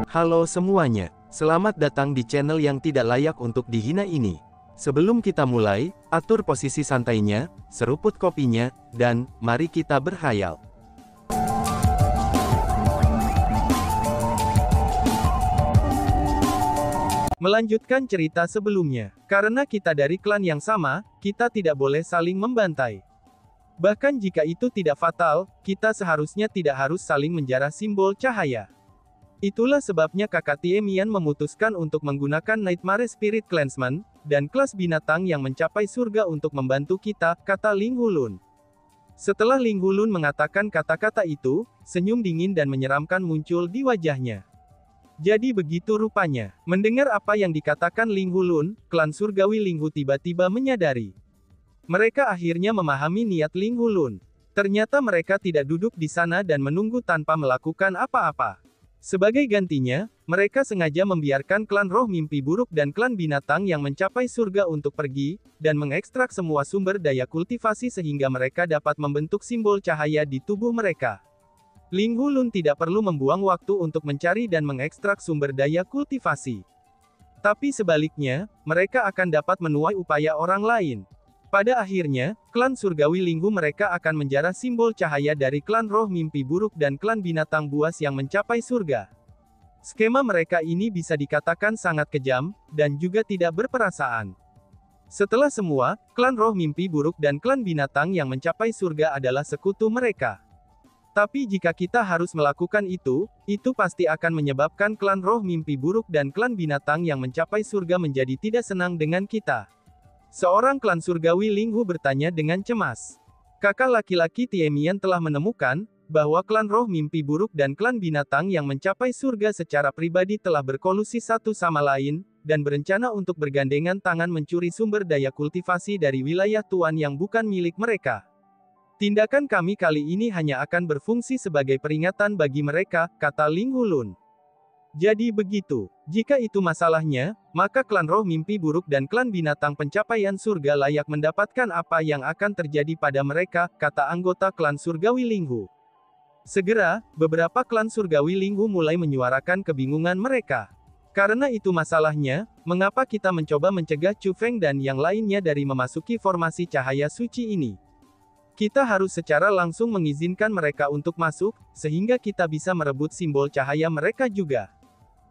Halo semuanya, selamat datang di channel yang tidak layak untuk dihina ini. Sebelum kita mulai, atur posisi santainya, seruput kopinya, dan mari kita berkhayal. Melanjutkan cerita sebelumnya, karena kita dari klan yang sama, kita tidak boleh saling membantai. Bahkan jika itu tidak fatal, kita seharusnya tidak harus saling menjarah simbol cahaya. Itulah sebabnya kakak Tiemian memutuskan untuk menggunakan Nightmare Spirit Clansman, dan kelas binatang yang mencapai surga untuk membantu kita, kata Ling Hulun. Setelah Ling Hulun mengatakan kata-kata itu, senyum dingin dan menyeramkan muncul di wajahnya. Jadi begitu rupanya. Mendengar apa yang dikatakan Ling Hulun, klan surgawi Linghu tiba-tiba menyadari. Mereka akhirnya memahami niat Ling Hulun. Ternyata mereka tidak duduk di sana dan menunggu tanpa melakukan apa-apa. Sebagai gantinya, mereka sengaja membiarkan klan roh mimpi buruk dan klan binatang yang mencapai surga untuk pergi, dan mengekstrak semua sumber daya kultivasi sehingga mereka dapat membentuk simbol cahaya di tubuh mereka. Ling Hulun tidak perlu membuang waktu untuk mencari dan mengekstrak sumber daya kultivasi. Tapi sebaliknya, mereka akan dapat menuai upaya orang lain. Pada akhirnya, klan surgawi Linghu mereka akan menjarah simbol cahaya dari klan roh mimpi buruk dan klan binatang buas yang mencapai surga. Skema mereka ini bisa dikatakan sangat kejam, dan juga tidak berperasaan. Setelah semua, klan roh mimpi buruk dan klan binatang yang mencapai surga adalah sekutu mereka. Tapi jika kita harus melakukan itu pasti akan menyebabkan klan roh mimpi buruk dan klan binatang yang mencapai surga menjadi tidak senang dengan kita. Seorang klan surgawi Linghu bertanya dengan cemas. Kakak laki-laki Tiemian telah menemukan bahwa klan roh mimpi buruk dan klan binatang yang mencapai surga secara pribadi telah berkolusi satu sama lain, dan berencana untuk bergandengan tangan mencuri sumber daya kultivasi dari wilayah tuan yang bukan milik mereka. Tindakan kami kali ini hanya akan berfungsi sebagai peringatan bagi mereka, kata Ling Hulun. Jadi begitu. Jika itu masalahnya, maka klan roh mimpi buruk dan klan binatang pencapaian surga layak mendapatkan apa yang akan terjadi pada mereka, kata anggota klan surgawi Linghu. Segera, beberapa klan surgawi Linghu mulai menyuarakan kebingungan mereka. Karena itu masalahnya, mengapa kita mencoba mencegah Chu Feng dan yang lainnya dari memasuki formasi cahaya suci ini? Kita harus secara langsung mengizinkan mereka untuk masuk, sehingga kita bisa merebut simbol cahaya mereka juga.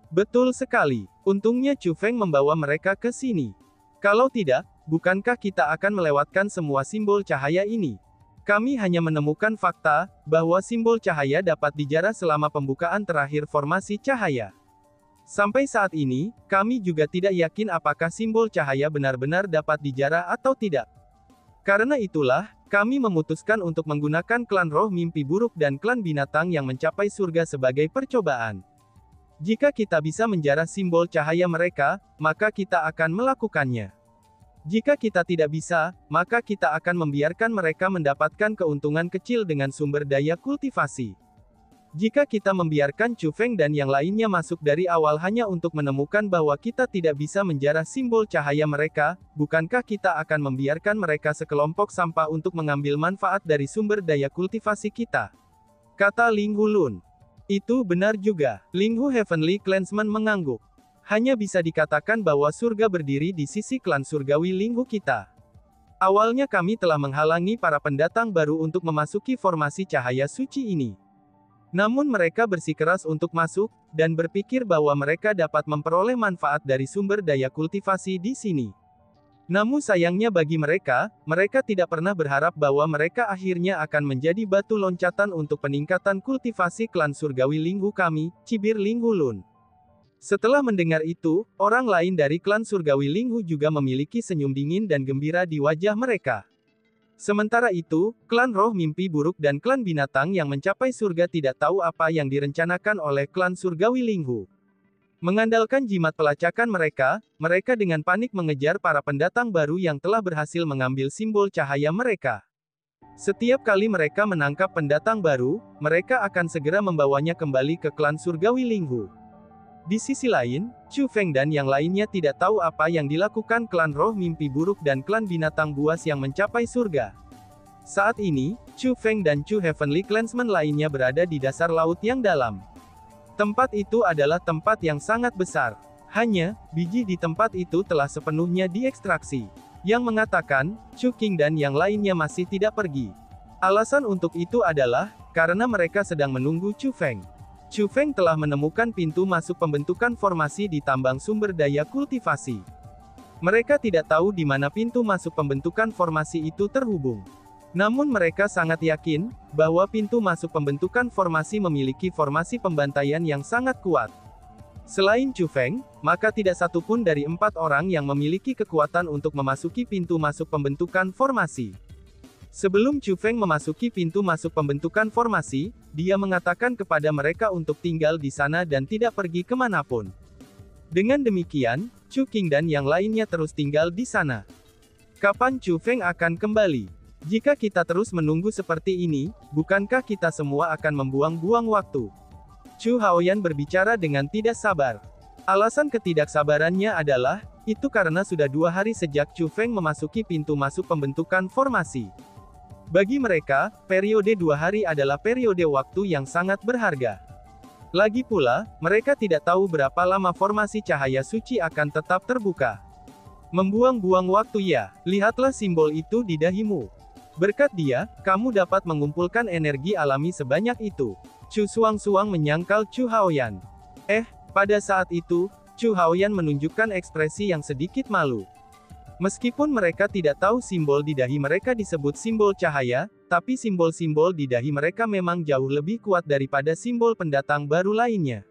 Betul sekali. Untungnya Chu Feng membawa mereka ke sini. Kalau tidak, bukankah kita akan melewatkan semua simbol cahaya ini? Kami hanya menemukan fakta, bahwa simbol cahaya dapat dijarah selama pembukaan terakhir formasi cahaya. Sampai saat ini, kami juga tidak yakin apakah simbol cahaya benar-benar dapat dijarah atau tidak. Karena itulah, kami memutuskan untuk menggunakan klan roh mimpi buruk dan klan binatang yang mencapai surga sebagai percobaan. Jika kita bisa menjarah simbol cahaya mereka, maka kita akan melakukannya. Jika kita tidak bisa, maka kita akan membiarkan mereka mendapatkan keuntungan kecil dengan sumber daya kultivasi. Jika kita membiarkan Chu Feng dan yang lainnya masuk dari awal hanya untuk menemukan bahwa kita tidak bisa menjarah simbol cahaya mereka, bukankah kita akan membiarkan mereka sekelompok sampah untuk mengambil manfaat dari sumber daya kultivasi kita? Kata Ling Hulun. Itu benar juga. Linghu Heavenly Clansman mengangguk. Hanya bisa dikatakan bahwa surga berdiri di sisi klan surgawi Linghu kita. Awalnya kami telah menghalangi para pendatang baru untuk memasuki formasi cahaya suci ini. Namun mereka bersikeras untuk masuk, dan berpikir bahwa mereka dapat memperoleh manfaat dari sumber daya kultivasi di sini. Namun sayangnya bagi mereka, mereka tidak pernah berharap bahwa mereka akhirnya akan menjadi batu loncatan untuk peningkatan kultivasi klan surgawi Linghu kami, cibir Ling Hulun. Setelah mendengar itu, orang lain dari klan surgawi Linghu juga memiliki senyum dingin dan gembira di wajah mereka. Sementara itu, klan roh mimpi buruk dan klan binatang yang mencapai surga tidak tahu apa yang direncanakan oleh klan surgawi Linghu. Mengandalkan jimat pelacakan mereka dengan panik mengejar para pendatang baru yang telah berhasil mengambil simbol cahaya mereka. Setiap kali mereka menangkap pendatang baru, mereka akan segera membawanya kembali ke klan surgawi Linghu. Di sisi lain, Chu Feng dan yang lainnya tidak tahu apa yang dilakukan klan roh mimpi buruk dan klan binatang buas yang mencapai surga. Saat ini, Chu Feng dan Chu Heavenly Clansman lainnya berada di dasar laut yang dalam. Tempat itu adalah tempat yang sangat besar. Hanya, biji di tempat itu telah sepenuhnya diekstraksi. Yang mengatakan, Chu Qing dan yang lainnya masih tidak pergi. Alasan untuk itu adalah, karena mereka sedang menunggu Chu Feng. Chu Feng telah menemukan pintu masuk pembentukan formasi di tambang sumber daya kultivasi. Mereka tidak tahu di mana pintu masuk pembentukan formasi itu terhubung. Namun mereka sangat yakin, bahwa pintu masuk pembentukan formasi memiliki formasi pembantaian yang sangat kuat. Selain Chu Feng, maka tidak satu pun dari 4 orang yang memiliki kekuatan untuk memasuki pintu masuk pembentukan formasi. Sebelum Chu Feng memasuki pintu masuk pembentukan formasi, dia mengatakan kepada mereka untuk tinggal di sana dan tidak pergi kemanapun. Dengan demikian, Chu Qing dan yang lainnya terus tinggal di sana. Kapan Chu Feng akan kembali? Jika kita terus menunggu seperti ini, bukankah kita semua akan membuang-buang waktu? Chu Haoyan berbicara dengan tidak sabar. Alasan ketidaksabarannya adalah, itu karena sudah 2 hari sejak Chu Feng memasuki pintu masuk pembentukan formasi. Bagi mereka, periode 2 hari adalah periode waktu yang sangat berharga. Lagi pula, mereka tidak tahu berapa lama formasi cahaya suci akan tetap terbuka. Membuang-buang waktu ya, lihatlah simbol itu di dahimu. Berkat dia, kamu dapat mengumpulkan energi alami sebanyak itu. Chu Suang-Suang menyangkal Chu Haoyan. Pada saat itu, Chu Haoyan menunjukkan ekspresi yang sedikit malu. Meskipun mereka tidak tahu simbol di dahi mereka disebut simbol cahaya, tapi simbol-simbol di dahi mereka memang jauh lebih kuat daripada simbol pendatang baru lainnya.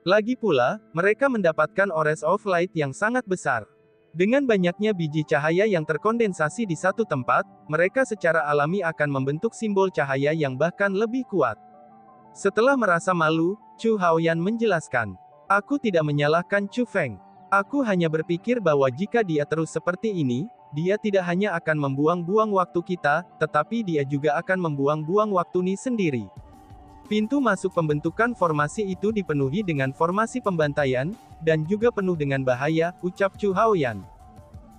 Lagi pula, mereka mendapatkan Ores of Light yang sangat besar. Dengan banyaknya biji cahaya yang terkondensasi di satu tempat, mereka secara alami akan membentuk simbol cahaya yang bahkan lebih kuat. Setelah merasa malu, Chu Haoyan menjelaskan, "Aku tidak menyalahkan Chu Feng. Aku hanya berpikir bahwa jika dia terus seperti ini, dia tidak hanya akan membuang-buang waktu kita, tetapi dia juga akan membuang-buang waktu Ni sendiri." Pintu masuk pembentukan formasi itu dipenuhi dengan formasi pembantaian, dan juga penuh dengan bahaya, ucap Chu Haoyan.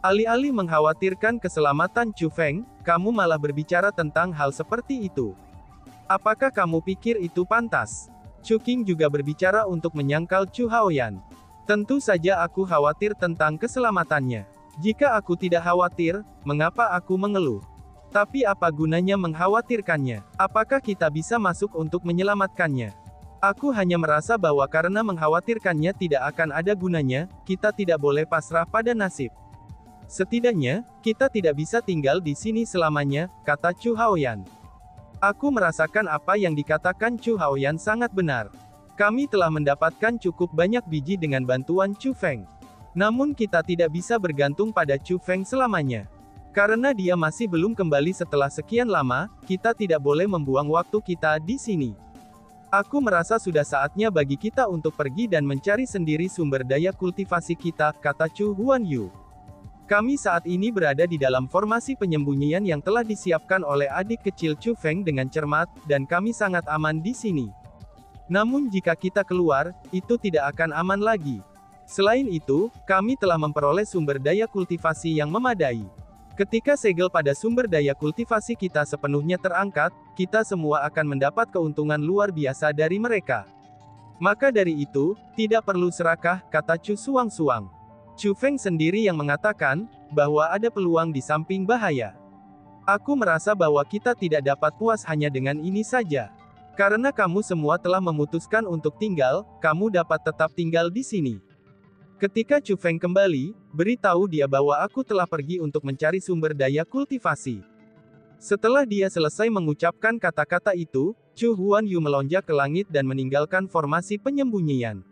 Alih-alih mengkhawatirkan keselamatan Chu Feng, kamu malah berbicara tentang hal seperti itu. Apakah kamu pikir itu pantas? Chu Qing juga berbicara untuk menyangkal Chu Haoyan. Tentu saja aku khawatir tentang keselamatannya. Jika aku tidak khawatir, mengapa aku mengeluh? Tapi apa gunanya mengkhawatirkannya? Apakah kita bisa masuk untuk menyelamatkannya? Aku hanya merasa bahwa karena mengkhawatirkannya tidak akan ada gunanya, kita tidak boleh pasrah pada nasib. Setidaknya, kita tidak bisa tinggal di sini selamanya, kata Chu Haoyan. Aku merasakan apa yang dikatakan Chu Haoyan sangat benar. Kami telah mendapatkan cukup banyak biji dengan bantuan Chu Feng. Namun kita tidak bisa bergantung pada Chu Feng selamanya. Karena dia masih belum kembali setelah sekian lama, kita tidak boleh membuang waktu kita di sini. Aku merasa sudah saatnya bagi kita untuk pergi dan mencari sendiri sumber daya kultivasi kita, kata Chu Huanyu. Kami saat ini berada di dalam formasi penyembunyian yang telah disiapkan oleh adik kecil Chu Feng dengan cermat, dan kami sangat aman di sini. Namun jika kita keluar, itu tidak akan aman lagi. Selain itu, kami telah memperoleh sumber daya kultivasi yang memadai. Ketika segel pada sumber daya kultivasi kita sepenuhnya terangkat, kita semua akan mendapat keuntungan luar biasa dari mereka. Maka dari itu, tidak perlu serakah, kata Chu Suang-Suang. Chu Feng sendiri yang mengatakan, bahwa ada peluang di samping bahaya. Aku merasa bahwa kita tidak dapat puas hanya dengan ini saja. Karena kamu semua telah memutuskan untuk tinggal, kamu dapat tetap tinggal di sini. Ketika Chu Feng kembali, beritahu dia bahwa aku telah pergi untuk mencari sumber daya kultivasi. Setelah dia selesai mengucapkan kata-kata itu, Chu Huanyu melonjak ke langit dan meninggalkan formasi penyembunyian.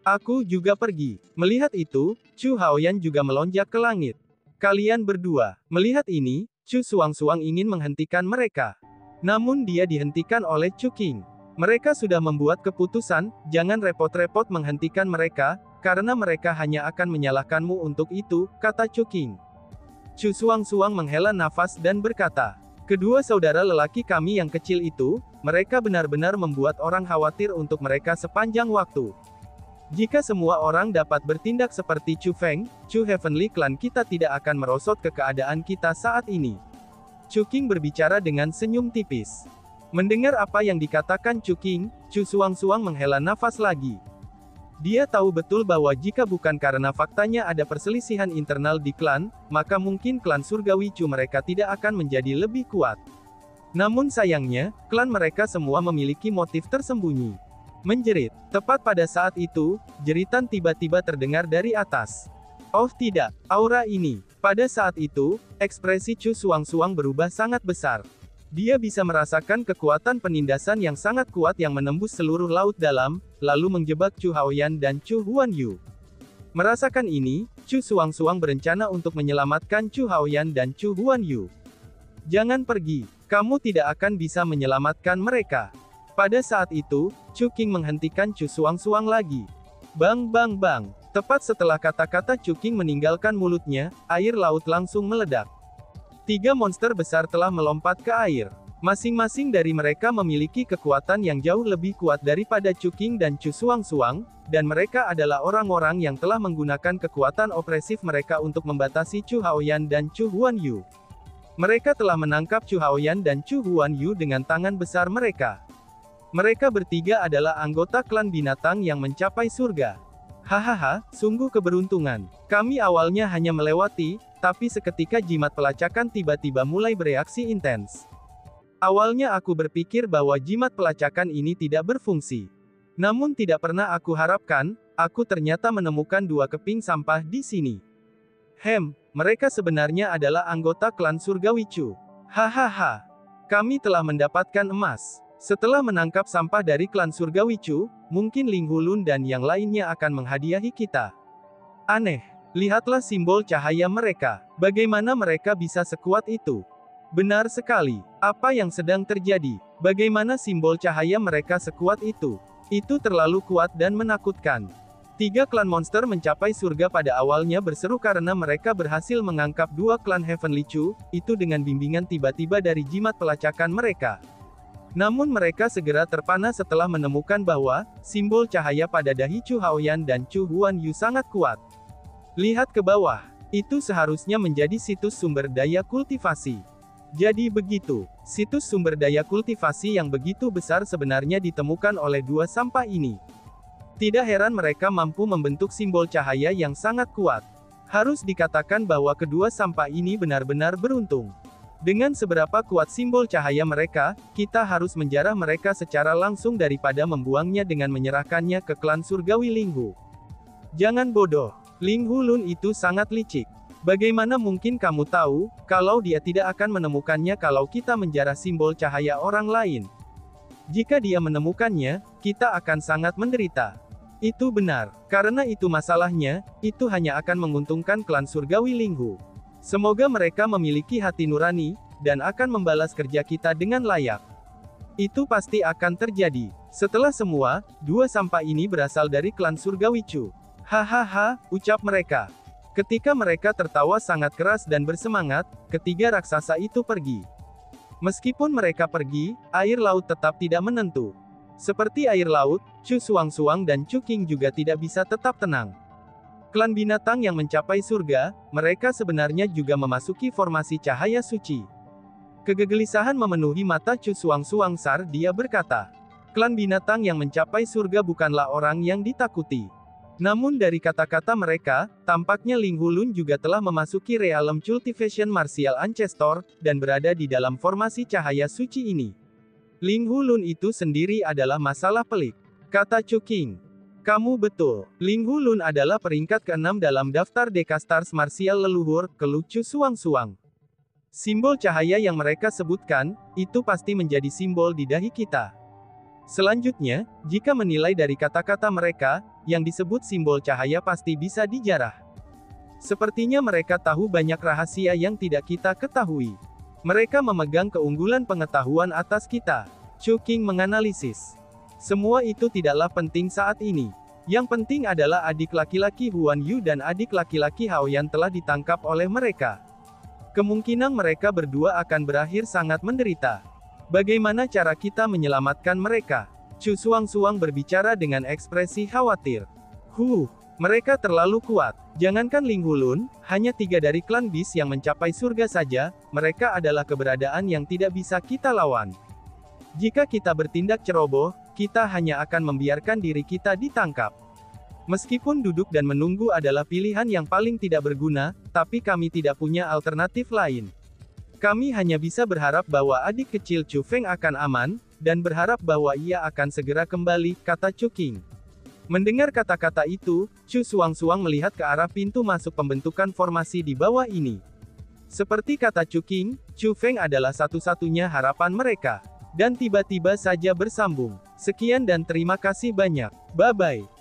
Aku juga pergi. Melihat itu, Chu Haoyan juga melonjak ke langit. Kalian berdua. Melihat ini, Chu Suang-Suang ingin menghentikan mereka. Namun dia dihentikan oleh Chu Qing. Mereka sudah membuat keputusan, jangan repot-repot menghentikan mereka, karena mereka hanya akan menyalahkanmu untuk itu, kata Chu Qing. Chu Suang-Suang menghela nafas dan berkata, kedua saudara lelaki kami yang kecil itu, mereka benar-benar membuat orang khawatir untuk mereka sepanjang waktu. Jika semua orang dapat bertindak seperti Chu Feng, Chu Heavenly Clan kita tidak akan merosot ke keadaan kita saat ini. Chu Qing berbicara dengan senyum tipis. Mendengar apa yang dikatakan Chu Qing, Chu Suang-Suang menghela nafas lagi. Dia tahu betul bahwa jika bukan karena faktanya ada perselisihan internal di klan, maka mungkin klan surgawi Chu mereka tidak akan menjadi lebih kuat. Namun sayangnya, klan mereka semua memiliki motif tersembunyi. Menjerit. Tepat pada saat itu, jeritan tiba-tiba terdengar dari atas. Oh tidak, aura ini. Pada saat itu, ekspresi Chu Suang-Suang berubah sangat besar. Dia bisa merasakan kekuatan penindasan yang sangat kuat yang menembus seluruh laut dalam, lalu menjebak Chu Haoyan dan Chu Huanyu. Merasakan ini, Chu Suang-Suang berencana untuk menyelamatkan Chu Haoyan dan Chu Huanyu. Jangan pergi, kamu tidak akan bisa menyelamatkan mereka. Pada saat itu, Chu Qing menghentikan Chu Suang-Suang lagi. Bang bang bang, tepat setelah kata-kata Chu Qing meninggalkan mulutnya, air laut langsung meledak. 3 monster besar telah melompat ke air. Masing-masing dari mereka memiliki kekuatan yang jauh lebih kuat daripada Chu Qing dan Chu Suang-Suang, dan mereka adalah orang-orang yang telah menggunakan kekuatan opresif mereka untuk membatasi Chu Haoyan dan Chu Huanyu. Mereka telah menangkap Chu Haoyan dan Chu Huanyu dengan tangan besar mereka. Mereka bertiga adalah anggota klan binatang yang mencapai surga. Hahaha, sungguh keberuntungan. Kami awalnya hanya melewati, tapi seketika jimat pelacakan tiba-tiba mulai bereaksi intens. Awalnya aku berpikir bahwa jimat pelacakan ini tidak berfungsi. Namun tidak pernah aku harapkan, aku ternyata menemukan 2 keping sampah di sini. Mereka sebenarnya adalah anggota klan surgawi Chu. Hahaha. Kami telah mendapatkan emas. Setelah menangkap sampah dari klan surgawi Chu, mungkin Ling Hulun dan yang lainnya akan menghadiahi kita. Aneh. Lihatlah simbol cahaya mereka. Bagaimana mereka bisa sekuat itu? Benar sekali. Apa yang sedang terjadi? Bagaimana simbol cahaya mereka sekuat itu? Itu terlalu kuat dan menakutkan. 3 klan monster mencapai surga pada awalnya berseru karena mereka berhasil mengangkap 2 klan Heavenly Chu, itu dengan bimbingan tiba-tiba dari jimat pelacakan mereka. Namun mereka segera terpana setelah menemukan bahwa, simbol cahaya pada dahi Chu Haoyan dan Chu Huanyu sangat kuat. Lihat ke bawah. Itu seharusnya menjadi situs sumber daya kultivasi. Jadi begitu, situs sumber daya kultivasi yang begitu besar sebenarnya ditemukan oleh 2 sampah ini. Tidak heran mereka mampu membentuk simbol cahaya yang sangat kuat. Harus dikatakan bahwa kedua sampah ini benar-benar beruntung. Dengan seberapa kuat simbol cahaya mereka, kita harus menjarah mereka secara langsung daripada membuangnya dengan menyerahkannya ke klan surgawi Linghu. Jangan bodoh. Ling Hulun itu sangat licik. Bagaimana mungkin kamu tahu, kalau dia tidak akan menemukannya kalau kita menjarah simbol cahaya orang lain? Jika dia menemukannya, kita akan sangat menderita. Itu benar. Karena itu masalahnya, itu hanya akan menguntungkan klan surgawi Linghu. Semoga mereka memiliki hati nurani, dan akan membalas kerja kita dengan layak. Itu pasti akan terjadi. Setelah semua, 2 sampah ini berasal dari klan surgawi Chu. Hahaha, ucap mereka. Ketika mereka tertawa sangat keras dan bersemangat, ketiga raksasa itu pergi. Meskipun mereka pergi, air laut tetap tidak menentu. Seperti air laut, Chu Suang-Suang dan Chu Qing juga tidak bisa tetap tenang. Klan binatang yang mencapai surga, mereka sebenarnya juga memasuki formasi cahaya suci. Kegelisahan memenuhi mata Chu Suang-Suang saat dia berkata, klan binatang yang mencapai surga bukanlah orang yang ditakuti. Namun dari kata-kata mereka, tampaknya Ling Hulun juga telah memasuki realm cultivation martial ancestor, dan berada di dalam formasi cahaya suci ini. Ling Hulun itu sendiri adalah masalah pelik. Kata Chu Qing. Kamu betul. Ling Hulun adalah peringkat ke-6 dalam daftar Decastars martial leluhur, keluh Chu Suang-Suang. Simbol cahaya yang mereka sebutkan, itu pasti menjadi simbol di dahi kita. Selanjutnya, jika menilai dari kata-kata mereka, yang disebut simbol cahaya pasti bisa dijarah. Sepertinya mereka tahu banyak rahasia yang tidak kita ketahui. Mereka memegang keunggulan pengetahuan atas kita. Chu Qing menganalisis. Semua itu tidaklah penting saat ini. Yang penting adalah adik laki-laki Huan Yu dan adik laki-laki Haoyan telah ditangkap oleh mereka. Kemungkinan mereka berdua akan berakhir sangat menderita. Bagaimana cara kita menyelamatkan mereka? Chu Suang-Suang berbicara dengan ekspresi khawatir. Mereka terlalu kuat. Jangankan Ling Hulun, hanya 3 dari klan Beast yang mencapai surga saja, mereka adalah keberadaan yang tidak bisa kita lawan. Jika kita bertindak ceroboh, kita hanya akan membiarkan diri kita ditangkap. Meskipun duduk dan menunggu adalah pilihan yang paling tidak berguna, tapi kami tidak punya alternatif lain. Kami hanya bisa berharap bahwa adik kecil Chu Feng akan aman, dan berharap bahwa ia akan segera kembali, kata Chu Qing. Mendengar kata-kata itu, Chu Suang-Suang melihat ke arah pintu masuk pembentukan formasi di bawah ini. Seperti kata Chu Qing, Chu Feng adalah satu-satunya harapan mereka. Dan tiba-tiba saja bersambung. Sekian dan terima kasih banyak. Bye-bye.